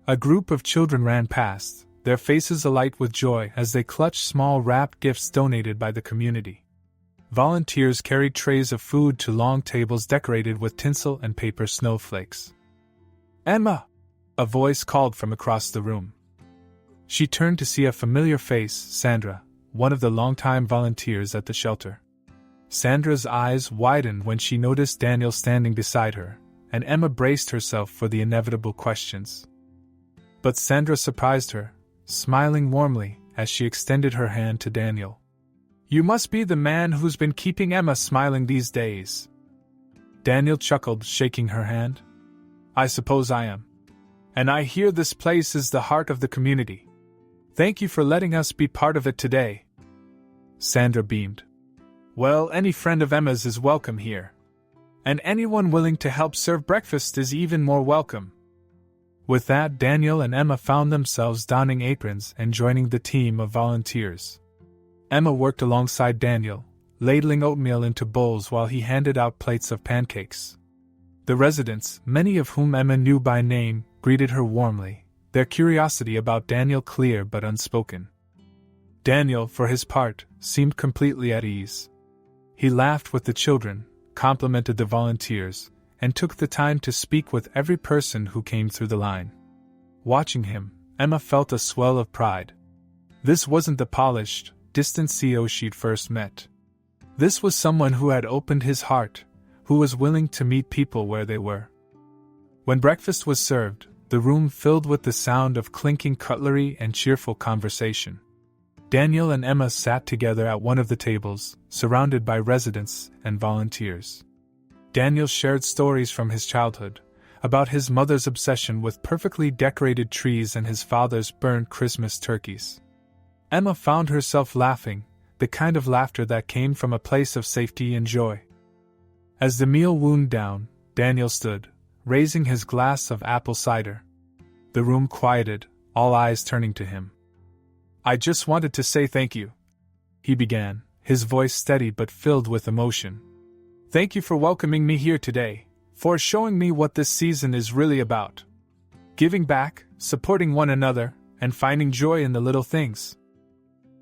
A group of children ran past, their faces alight with joy as they clutched small wrapped gifts donated by the community. Volunteers carried trays of food to long tables decorated with tinsel and paper snowflakes. Emma! A voice called from across the room. She turned to see a familiar face, Sandra, one of the longtime volunteers at the shelter. Sandra's eyes widened when she noticed Daniel standing beside her, and Emma braced herself for the inevitable questions. But Sandra surprised her, smiling warmly as she extended her hand to Daniel. You must be the man who's been keeping Emma smiling these days. Daniel chuckled, shaking her hand. I suppose I am. And I hear this place is the heart of the community. Thank you for letting us be part of it today. Sandra beamed. Well, any friend of Emma's is welcome here. And anyone willing to help serve breakfast is even more welcome. With that, Daniel and Emma found themselves donning aprons and joining the team of volunteers. Emma worked alongside Daniel, ladling oatmeal into bowls while he handed out plates of pancakes. The residents, many of whom Emma knew by name, greeted her warmly, their curiosity about Daniel clear but unspoken. Daniel, for his part, seemed completely at ease. He laughed with the children, complimented the volunteers, and took the time to speak with every person who came through the line. Watching him, Emma felt a swell of pride. This wasn't the polished, distant CEO she'd first met. This was someone who had opened his heart, who was willing to meet people where they were. When breakfast was served, the room filled with the sound of clinking cutlery and cheerful conversation. Daniel and Emma sat together at one of the tables, surrounded by residents and volunteers. Daniel shared stories from his childhood, about his mother's obsession with perfectly decorated trees and his father's burned Christmas turkeys. Emma found herself laughing, the kind of laughter that came from a place of safety and joy. As the meal wound down, Daniel stood, raising his glass of apple cider. The room quieted, all eyes turning to him. "I just wanted to say thank you," he began, his voice steady but filled with emotion. "Thank you for welcoming me here today, for showing me what this season is really about. Giving back, supporting one another, and finding joy in the little things."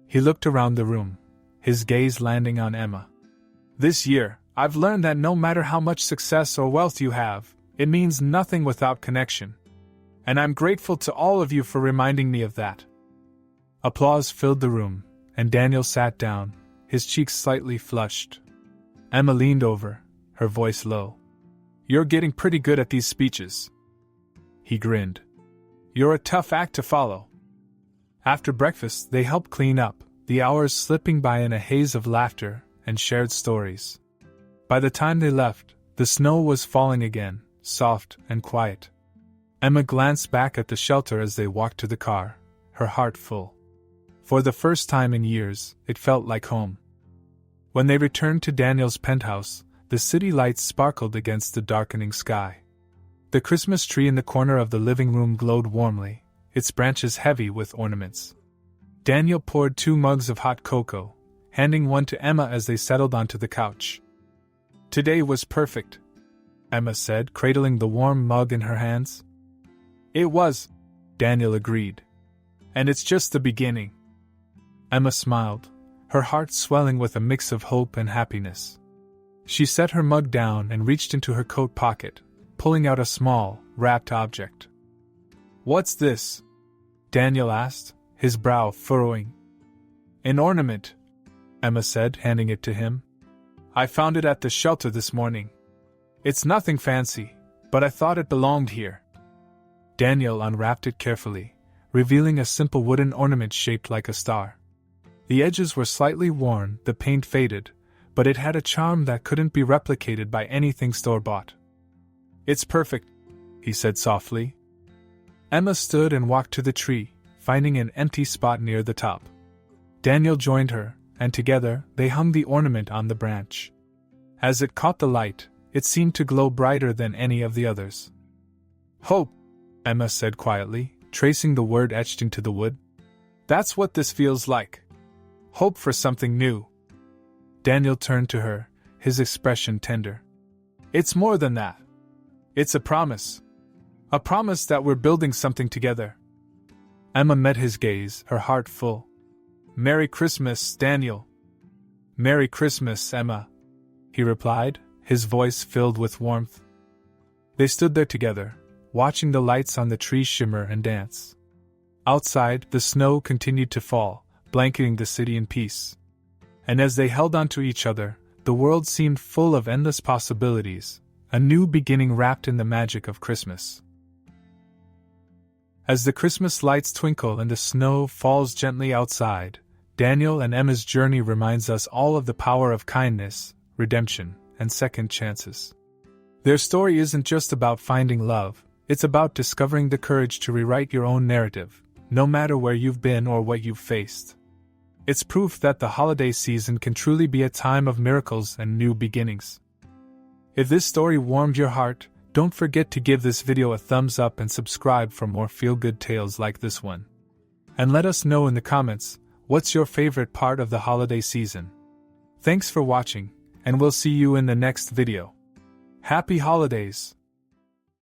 He looked around the room, his gaze landing on Emma. "This year, I've learned that no matter how much success or wealth you have, it means nothing without connection. And I'm grateful to all of you for reminding me of that." Applause filled the room, and Daniel sat down, his cheeks slightly flushed. Emma leaned over, her voice low. "You're getting pretty good at these speeches." He grinned. "You're a tough act to follow." After breakfast, they helped clean up, the hours slipping by in a haze of laughter and shared stories. By the time they left, the snow was falling again, soft and quiet. Emma glanced back at the shelter as they walked to the car, her heart full. For the first time in years, it felt like home. When they returned to Daniel's penthouse, the city lights sparkled against the darkening sky. The Christmas tree in the corner of the living room glowed warmly, its branches heavy with ornaments. Daniel poured 2 mugs of hot cocoa, handing one to Emma as they settled onto the couch. "Today was perfect," Emma said, cradling the warm mug in her hands. "It was," Daniel agreed. "And it's just the beginning." Emma smiled, her heart swelling with a mix of hope and happiness. She set her mug down and reached into her coat pocket, pulling out a small, wrapped object. "What's this?" Daniel asked, his brow furrowing. "An ornament," Emma said, handing it to him. "I found it at the shelter this morning. It's nothing fancy, but I thought it belonged here." Daniel unwrapped it carefully, revealing a simple wooden ornament shaped like a star. The edges were slightly worn, the paint faded, but it had a charm that couldn't be replicated by anything store-bought. "It's perfect," he said softly. Emma stood and walked to the tree, finding an empty spot near the top. Daniel joined her, and together they hung the ornament on the branch. As it caught the light, it seemed to glow brighter than any of the others. "Hope," Emma said quietly, tracing the word etched into the wood. "That's what this feels like. Hope for something new." Daniel turned to her, his expression tender. "It's more than that. It's a promise. A promise that we're building something together." Emma met his gaze, her heart full. "Merry Christmas, Daniel." "Merry Christmas, Emma," he replied, his voice filled with warmth. They stood there together, watching the lights on the tree shimmer and dance. Outside, the snow continued to fall, blanketing the city in peace. And as they held onto each other, the world seemed full of endless possibilities, a new beginning wrapped in the magic of Christmas. As the Christmas lights twinkle and the snow falls gently outside, Daniel and Emma's journey reminds us all of the power of kindness, redemption, and second chances. Their story isn't just about finding love, it's about discovering the courage to rewrite your own narrative, no matter where you've been or what you've faced. It's proof that the holiday season can truly be a time of miracles and new beginnings. If this story warmed your heart, Don't forget to give this video a thumbs up and subscribe for more feel-good tales like this one. And let us know in the comments, what's your favorite part of the holiday season? Thanks for watching, and we'll see you in the next video. Happy holidays!